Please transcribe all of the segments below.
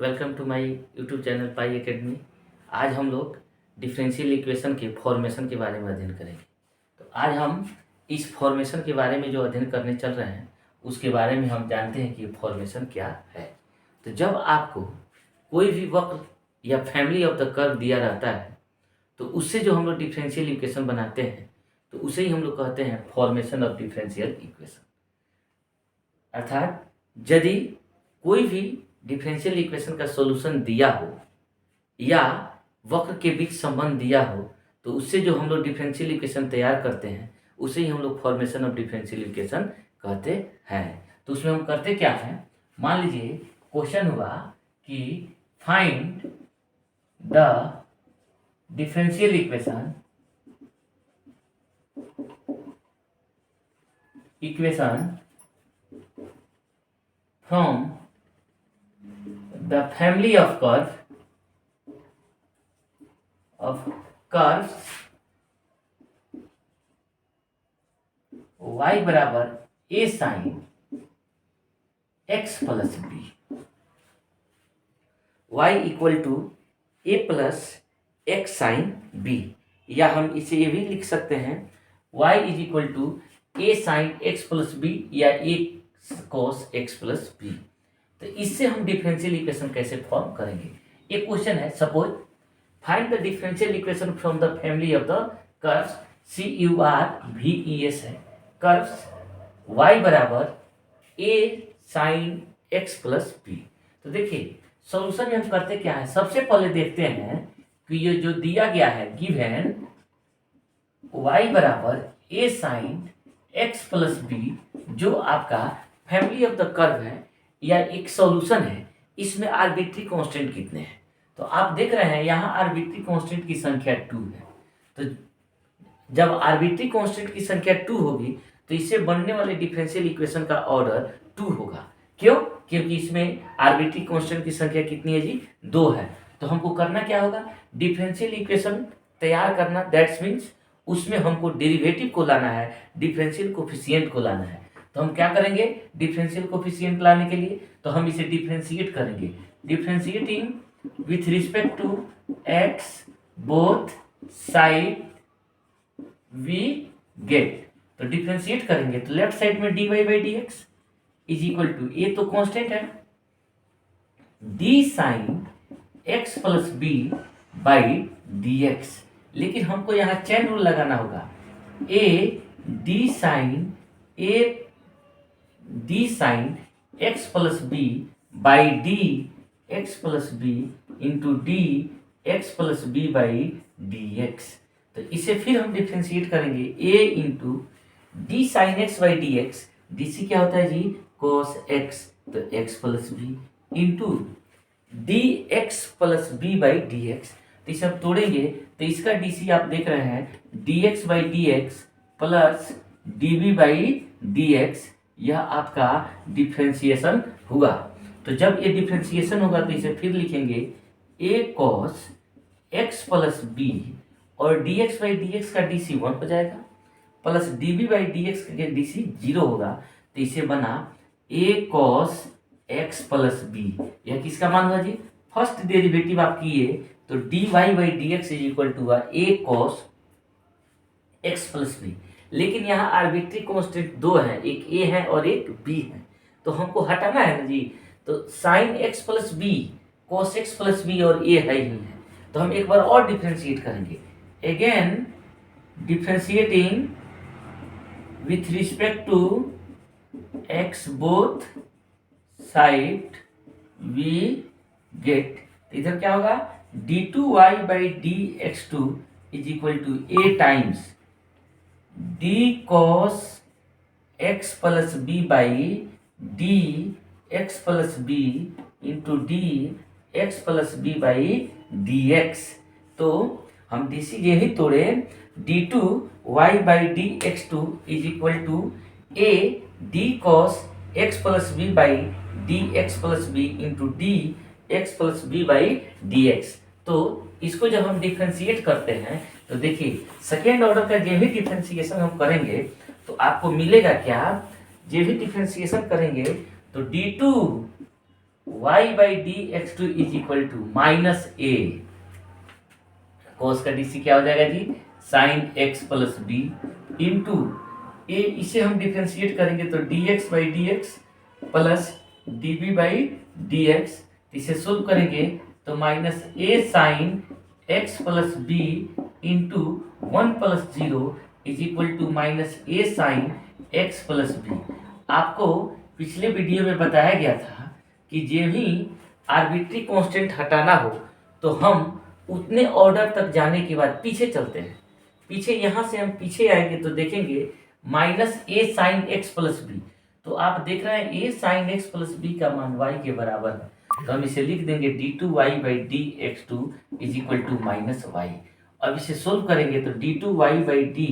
Welcome to my YouTube channel Pi Academy. आज हम लोग डिफरेंशियल इक्वेशन के फॉर्मेशन के बारे में अध्ययन करेंगे। तो आज हम इस फॉर्मेशन के बारे में जो अध्ययन करने चल रहे हैं उसके बारे में हम जानते हैं कि फॉर्मेशन क्या है। तो जब आपको कोई भी वक्र या फैमिली ऑफ द कर्व दिया रहता है तो उससे जो हम लोग डिफरेंशियल इक्वेशन बनाते हैं तो उसे ही हम लोग कहते हैं फॉर्मेशन ऑफ डिफरेंशियल इक्वेशन। अर्थात यदि कोई भी डिफरेंशियल इक्वेशन का सॉल्यूशन दिया हो या वक्र के बीच संबंध दिया हो तो उससे जो हम लोग डिफरेंशियल इक्वेशन तैयार करते हैं उसे ही हम लोग फॉर्मेशन ऑफ डिफरेंशियल इक्वेशन कहते हैं। तो उसमें हम करते क्या है, मान लीजिए क्वेश्चन हुआ कि find the differential equation from the family of curves y बराबर a sin x plus b, y equal to a plus x sine b, या हम इसे ये भी लिख सकते हैं y is equal to a sine x plus b या a cos x plus b। तो इससे हम डिफरेंशियल इक्वेशन कैसे फॉर्म करेंगे। एक क्वेश्चन है, suppose find the differential equation from the family of the curves CURVES है, कर्व्स y बराबर a sine x plus b। तो देखिए सॉल्यूशन में हम करते क्या है, सबसे पहले देखते हैं कि ये जो दिया गया है गिवन y बराबर a sine x plus b जो आपका फैमिली ऑफ द कर्व है या एक सॉल्यूशन है, इसमें आर्बिट्री कांस्टेंट कितने हैं। तो आप देख रहे हैं यहाँ आर्बिट्री कांस्टेंट की संख्या 2 है। तो जब आर्बिट्री कांस्टेंट की संख्या 2 होगी तो इससे बनने वाले डिफरेंशियल इक्वेशन का ऑर्डर 2 होगा। क्यों? क्योंकि इसमें आर्बिट्री कांस्टेंट की संख्या कितनी है जी, 2 है। तो हमको करना क्या होगा, डिफरेंशियल इक्वेशन तैयार करना, दैट्स मीन्स उसमें हमको डेरिवेटिव को लाना है, डिफरेंशियल कोफिशिएंट को लाना है। तो हम क्या करेंगे, डिफरेंशियल कोफिशिएंट लाने के लिए तो हम इसे डिफरेंशिएट करेंगे, differentiating with respect to x both side we get. तो डिफरेंशिएट करेंगे तो लेफ्ट साइड में dy by D x is equal to, ये तो कांस्टेंट है, d sine x plus b by D x. लेकिन हमको यहाँ चेन रूल लगाना होगा, d sine x plus b by D x plus B into d x plus b by D x. तो इसे फिर हम डिफ्रेंशिएट करेंगे, a into d sine x by D x, d c क्या होता है जी, cos x, तो x plus B into d x plus b by D x. तो इसे हम तोड़ेंगे तो इसका डी सी आप देख रहे हैं d x by D x plus D B by D x, यह आपका डिफ्रेंशिएशन हुआ। तो जब ये डिफ्रेंशिएशन होगा तो इसे फिर लिखेंगे a cos x plus b और dx बाई डी एक्स का डी सी 1 हो जाएगा plus D B by D x का डी सी 0 होगा। तो इसे बना a cos x plus b, यह किसका मान हुआ जी, फर्स्ट डेरिवेटिव आप किए तो dy by D x is equal to a cos x plus b. लेकिन यहाँ आर्बिट्री कांस्टेंट 2 है, एक a है और एक b है, तो हमको हटाना है ना जी। तो sine x plus b, cos x plus b और a है ही है, तो हम एक बार और डिफरेंशिएट करेंगे, again differentiating with respect to x both side we get. इधर क्या होगा, d2y by D x two is equal to a times d cos x plus b by D x plus B into d x plus b by D x. तो हम d c यही तोड़े, d two Y by D x two is equal to a d cos x plus b by D x plus B into d x plus b by D x. तो इसको जब हम differentiate करते हैं तो देखिए सेकेंड ऑर्डर का जो भी डिफ्रेंशिएशन हम करेंगे तो आपको मिलेगा क्या, जो भी डिफ्रेंशिएशन करेंगे तो D two Y by D x two is equal to minus A, cos का डीसी क्या हो जाएगा जी, sine x plus B into A, इसे हम डिफ्रेंशिएट करेंगे तो D x by D x plus D B by D X, इसे सोल्व करेंगे तो minus A sine x plus B into 1 plus 0 is equal to minus A sine x plus B. आपको पिछले video में बताया गया था कि जब भी आर्बिट्री कांस्टेंट हटाना हो तो हम उतने ऑर्डर तक जाने के बाद पीछे चलते हैं, पीछे यहाँ से हम पीछे आएंगे तो देखेंगे minus A sine x plus B, तो आप देख रहे हैं ए साइन एक्स प्लस बी का मान वाई के बराबर है, तो हम इसे लिख देंगे d two Y by D x two is equal to minus y. अब इसे सोल्व करेंगे तो D two Y by D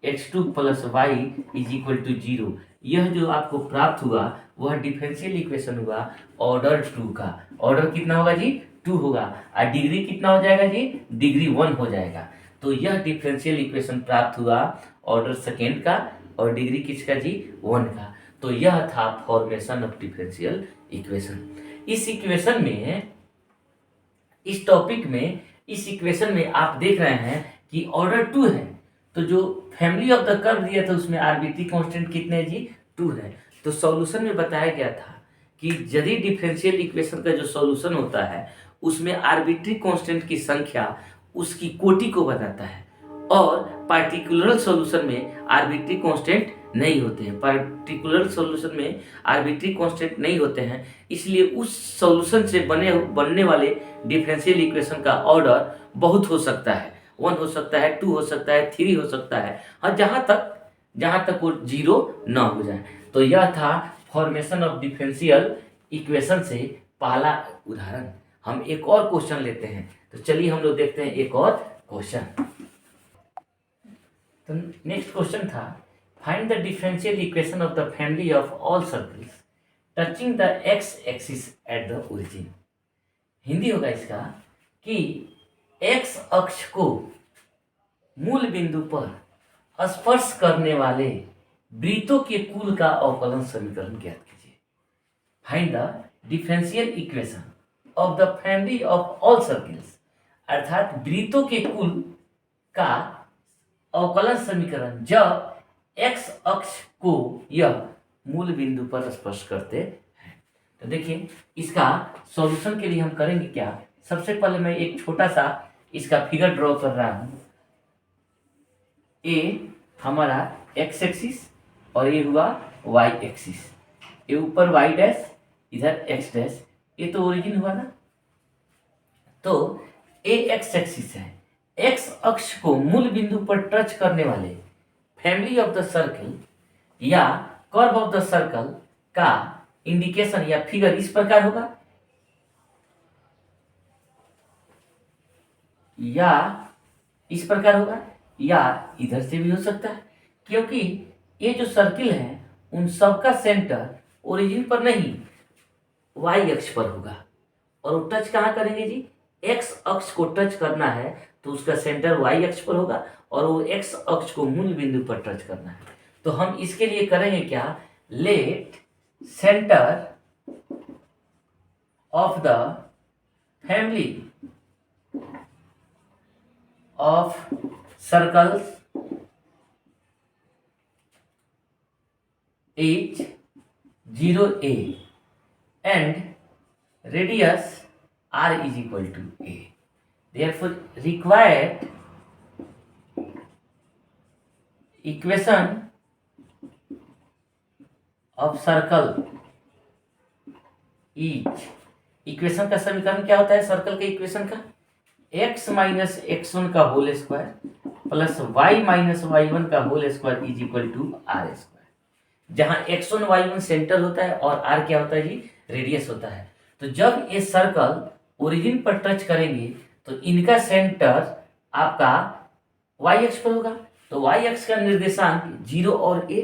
x two plus y is equal to 0। यह जो आपको प्राप्त हुआ वह डिफरेंशियल इक्वेशन हुआ ऑर्डर 2 का। ऑर्डर कितना होगा जी, 2 होगा, और डिग्री कितना हो जाएगा जी, डिग्री 1 हो जाएगा। तो यह डिफरेंशियल इक्वेशन प्राप्त हुआ ऑर्डर सेकेंड का, और डिग्री किसका जी, 1 का। तो यह था फॉर्मेशन ऑफ डिफरेंशियल इक्वेशन। इस इक्वेशन में, इस टॉपिक में, इस इक्वेशन में आप देख रहे हैं कि ऑर्डर 2 है, तो जो फैमिली ऑफ द कर्व दिया था उसमें आर्बिट्री कांस्टेंट कितने जी, 2 है। तो सॉल्यूशन में बताया गया था कि यदि डिफरेंशियल इक्वेशन का जो सॉल्यूशन होता है उसमें आर्बिट्री कांस्टेंट की संख्या उसकी कोटि को बताता है, और पार्टिकुलर सॉल्यूशन में आर्बिट्री कांस्टेंट नहीं होते हैं, पार्टिकुलर सॉल्यूशन में आर्बिट्री कांस्टेंट नहीं होते हैं, इसलिए उस सॉल्यूशन से बनने वाले डिफरेंशियल इक्वेशन का ऑर्डर बहुत हो सकता है, 1 हो सकता है, 2 हो सकता है, 3 हो सकता है, और जहाँ तक वो 0 ना हो जाए। तो यह था फॉर्मेशन ऑफ डिफरेंशियल इक्वेशन से पहला उदाहरण। हम एक और क्वेश्चन लेते हैं, तो चलिए हम लोग देखते हैं एक और क्वेश्चन। तो नेक्स्ट क्वेश्चन था, find the differential equation of the family of all circles touching the x axis at the origin. Hindi होगा इसका कि एक्स अक्ष को मूल बिंदु पर स्पर्श करने वाले वृत्तों के कुल का अवकलन समीकरण ज्ञात कीजिए। Find the differential equation of the family of all circles, अर्थात वृत्तों के कुल का अवकलन समीकरण जब एक्स अक्ष को यह मूल बिंदु पर स्पर्श करते हैं। तो देखिए इसका सॉल्यूशन के लिए हम करेंगे क्या, सबसे पहले मैं एक छोटा सा इसका फिगर ड्रॉ कर रहा हूं। ए हमारा एक्स एक्सिस और ये हुआ वाई एक्सिस, ये ऊपर वाई डैश, इधर एक्स डैश, ये तो ओरिजिन हुआ ना। तो ए एक्स एक्सिस है, एक्स अक्ष को मूल बिंदु पर टच करने वाले फैमिली ऑफ द सर्कल या कर्व ऑफ द सर्कल का इंडिकेशन या फिगर इस प्रकार होगा, या इस प्रकार होगा, या इधर से भी हो सकता है, क्योंकि ये जो सर्किल है उन सबका सेंटर ओरिजिन पर नहीं वाई अक्ष पर होगा, और वो टच कहाँ करेंगे जी, एक्स अक्ष को टच करना है तो उसका सेंटर वाई अक्ष पर होगा, और वो एक्स अक्ष को मूल बिंदु पर टच करना है। तो हम इसके लिए करेंगे क्या, let centre of the family of circles is 0a and radius r is equal to a. Therefore, required equation of circle is, equation का समीकरण क्या होता है सर्कल के इक्वेशन का, x माइनस x1 का whole square plus y minus y1 का whole square is equal to r square, जहां x1 y1 सेंटर होता है और r क्या होता है जी, रेडियस होता है। तो जब ये सर्कल ओरिजिन पर टच करेंगे तो इनका सेंटर आपका y अक्ष पर होगा, तो y अक्ष का निर्देशांक 0 और a,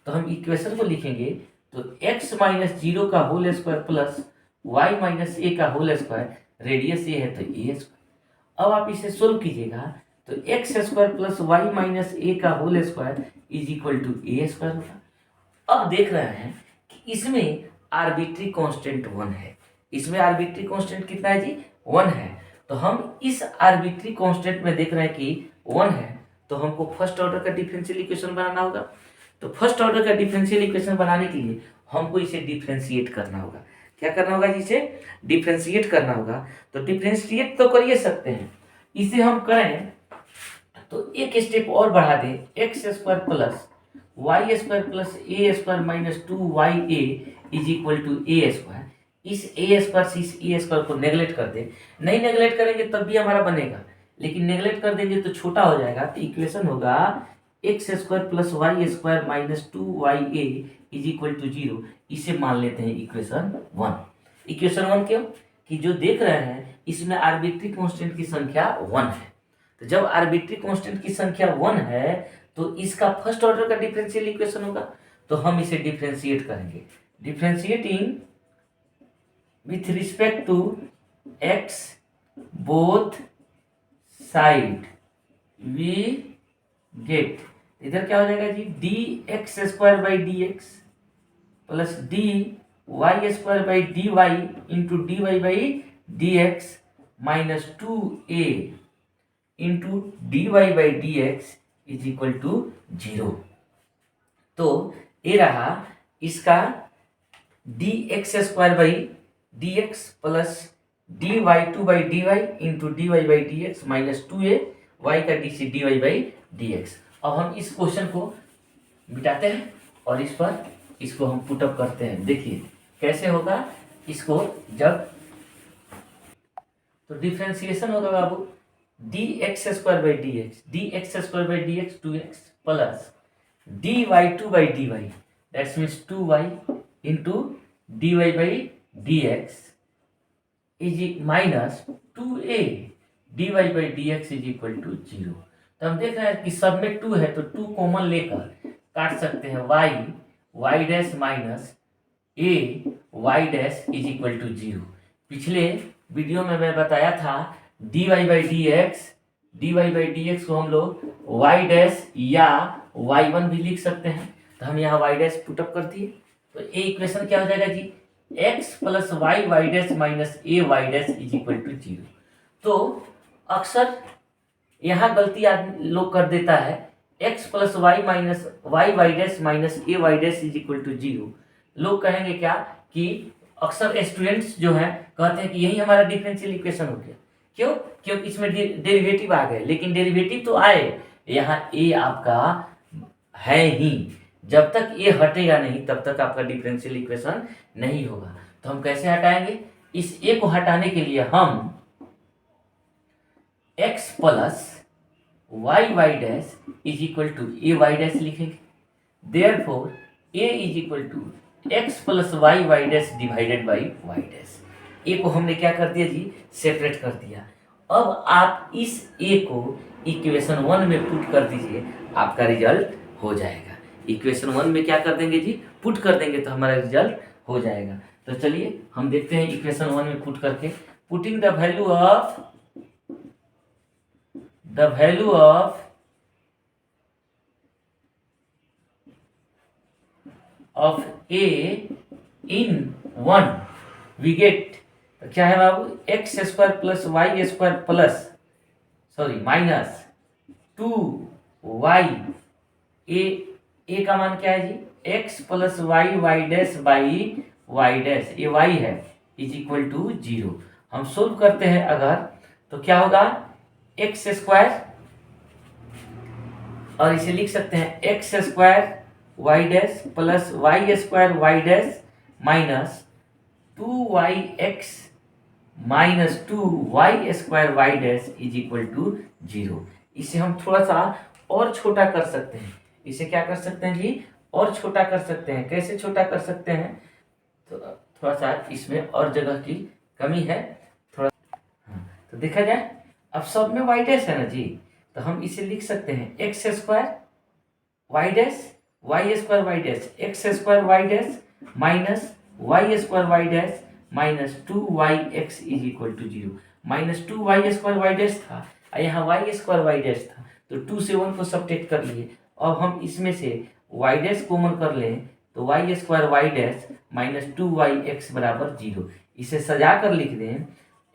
तो हम इक्वेशन को लिखेंगे तो x माइनस 0 का whole square plus y minus a का होल स्क्वायर, रेडियस ये है तो a स्क्वायर। अब आप इसे सोल्व कीजिएगा तो X square plus Y minus A का whole square is equal to A square होगा। अब देख रहे हैं कि इसमें आर्बिट्री कांस्टेंट 1 है, इसमें आर्बिट्री कांस्टेंट कितना है जी 1 है। तो हम इस आर्बिट्री कांस्टेंट में देख रहे हैं कि 1 है, तो हमको फर्स्ट ऑर्डर का डिफरेंशियल इक्वेशन बनाना होगा। तो फर्स्ट ऑर्डर का डिफरेंशियल इक्वेशन बनाने के लिए हमको इसे डिफरेंशिएट करना होगा। क्या करना होगा जी? इसे डिफरेंशिएट करना होगा। तो डिफरेंशिएट तो कर ही सकते हैं, इसे हम करें तो एक स्टेप और बढ़ा दें, x square plus Y square plus a square minus 2ya is equal to A square. इस ए स्क्वायर से इस ए स्क्वायर को नेगलेक्ट कर दें। नहीं नेगलेक्ट करेंगे तब भी हमारा बनेगा, लेकिन नेगलेक्ट कर देंगे तो छोटा हो जाएगा। तो इक्वेशन होगा x square plus Y square minus 2ya is equal to 0। इसे मान लेते हैं इक्वेशन 1। इक्वेशन 1 क्यों? कि जो देख रहे हैं इसमें आर्बिट्री कांस्टेंट की संख्या 1 है। तो जब आर्बिट्री कांस्टेंट की संख्या 1 है तो इसका फर्स्ट ऑर्डर का डिफरेंशियल इक्वेशन होगा। तो हम इसे डिफरेंशिएट करेंगे। Differentiating with respect to X both side we get, इधर क्या हो जाएगा जी? D X square by D x plus D Y square by D Y into D Y by D X minus 2a into D Y by D x is equal to 0। तो ये रहा इसका D X square by D x plus D Y two by D Y into D Y by D X minus 2a Y का D C D Y by D X. अब हम इस question को मिटाते हैं और इस पर इसको हम पुटअप करते हैं। देखिए कैसे होगा इसको। जब तो डिफ्रेंसिएशन होगा बाबू D X square by D X square by D X 2x plus D Y two by D Y that's means 2y into D Y by D x is minus 2a D Y by D x is equal to 0। तो हम देख रहे हैं कि सब में 2 है तो 2 कॉमन लेकर काट सकते हैं y dash minus A Y dash is equal to 0। पिछले वीडियो में मैं बताया था d Y by D x को हम लोग वाई डैश या y1 भी लिख सकते हैं। तो हम यहाँ वाई डैश पुटअप कर दिए। तो ये इक्वेशन क्या हो जाएगा जी? X plus Y dash minus A Y dash is equal to 0। तो अक्सर यहाँ गलती आदमी लोग कर देता है, x plus Y dash minus A Y dash is equal to 0। लोग कहेंगे क्या कि अक्सर स्टूडेंट्स जो हैं कहते हैं कि यही हमारा डिफरेंशियल इक्वेशन हो गया। क्यों? क्योंकि इसमें डेरिवेटिव आ गए, लेकिन डेरिवेटिव तो आए, यहाँ ए आपका है ही। जब तक ए हटेगा नहीं तब तक आपका डिफरेंशियल इक्वेशन नहीं होगा। तो हम कैसे हटाएंगे? इस ए को हटाने के लिए हम x plus Y dash is equal to A Y dash लिखेंगे। Therefore A is equal to X plus Y dash divided by Y dash. A को हमने क्या कर दिया जी? सेपरेट कर दिया। अब आप इस ए को इक्वेशन 1 में पुट कर दीजिए, आपका रिजल्ट हो जाएगा। इक्वेशन 1 में क्या कर देंगे जी? पुट कर देंगे तो हमारा रिजल्ट हो जाएगा। तो चलिए हम देखते हैं इक्वेशन 1 में पुट करके। Putting the value of A in 1 we get, तो क्या है बाबू? X square plus Y square plus minus 2y। A का मान क्या है जी? X plus Y dash by Y dash, ये y है, इज इक्वल टू 0। हम सोल्व करते हैं अगर तो क्या होगा? एक्स स्क्वायर और इसे लिख सकते हैं x square Y dash plus Y square Y dash minus 2yx minus 2y square Y dash is equal to 0। इसे हम थोड़ा सा और छोटा कर सकते हैं। इसे क्या कर सकते हैं जी? और छोटा कर सकते हैं। कैसे छोटा कर सकते हैं? तो थोड़ा सा इसमें और जगह की कमी है थोड़ा। हाँ, तो देखा जाए अब सब में वाई डैश है ना जी, तो हम इसे लिख सकते हैं x square Y dash y square Y dash x square Y dash minus Y square Y dash minus 2yx is equal to 0। Minus 2y square Y dash था और यहाँ वाई स्क्वायर वाई डैश था, तो 2 से 1 को subtract कर लिए। अब हम इसमें से y डैश कॉमन कर लें तो Y square Y dash minus 2yx बराबर 0। इसे सजा कर लिख दें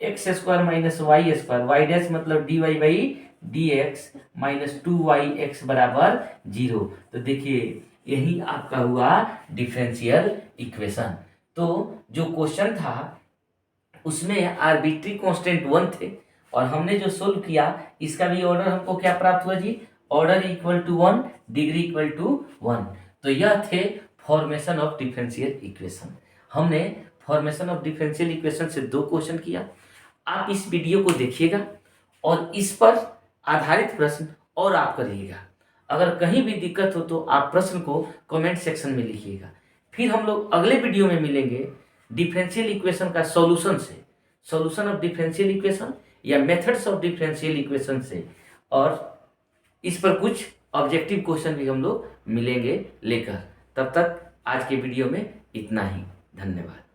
x square minus Y square, Y dash मतलब D Y by D X minus 2y(x) बराबर 0। तो देखिए यही आपका हुआ डिफरेंशियल इक्वेशन। तो जो क्वेश्चन था उसमें आर्बिट्री कांस्टेंट 1 थे और हमने जो सोल्व किया इसका भी ऑर्डर हमको क्या प्राप्त हुआ जी, order equal to 1, degree equal to 1। तो यह the formation of differential equation. हमने फॉर्मेशन ऑफ डिफरेंशियल इक्वेशन से 2 क्वेश्चन किया। आप इस वीडियो को देखिएगा और इस पर आधारित प्रश्न और आप करिएगा। अगर कहीं भी दिक्कत हो तो आप प्रश्न को कमेंट सेक्शन में लिखिएगा। फिर हम लोग अगले वीडियो में मिलेंगे डिफरेंशियल इक्वेशन का सॉल्यूशन से, सॉल्यूशन ऑफ डिफरेंशियल इक्वेशन या मेथड्स ऑफ डिफरेंशियल इक्वेशन से, और इस पर कुछ ऑब्जेक्टिव क्वेश्चन भी हम लोग मिलेंगे लेकर। तब तक आज के वीडियो में इतना ही। धन्यवाद।